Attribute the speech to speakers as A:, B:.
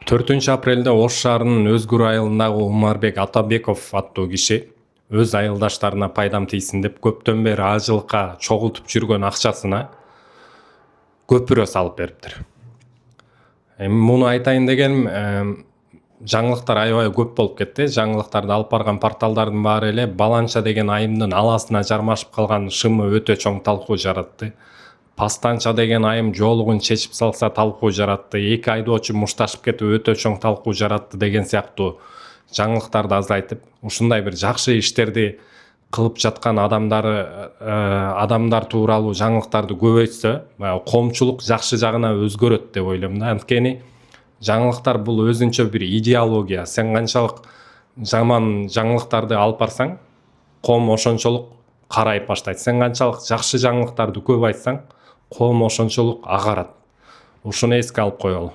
A: 4 апрелде Ош шаарынын Өзгүр айылындагы Умарбек Атабеков аттуу киши өз айылдаштарына пайдам тийсин деп көптөн бери ажылыкка чогултуп жүргөн акчасына көпүрө салып бериптир. Муну айтайын дегеним, жаңылыктар аябай көп болуп кетти. Жаңылыктарды алып барган порталдардын баары эле баланча деген айымдын аласына жармашып калган шымы өтө чоң талкуу жаратты. Пастанча деген айым жоолугун чечип салса талкуу жаратты. 2 айдоочу мушташып кетип өтө чоң талкуу жаратты деген сыяктуу жаңылыктарды азайтып, ушундай бир жакшы иштерди кылып жаткан адамдар тууралуу жаңылыктарды көбөйтсө, коомчулук жакшы жагына өзгөрөт деп ойлойм да. Анткени жаңылыктар бул өзүнчө бир идеология. Сен канчалык жаман жаңылыктарды алып барсаң, коом ошончолук карайып баштайт. Сен канчалык жакшы жаңылыктарды көп айтсаң, коом ошончолук агарат. Ушуну эске алып коелу.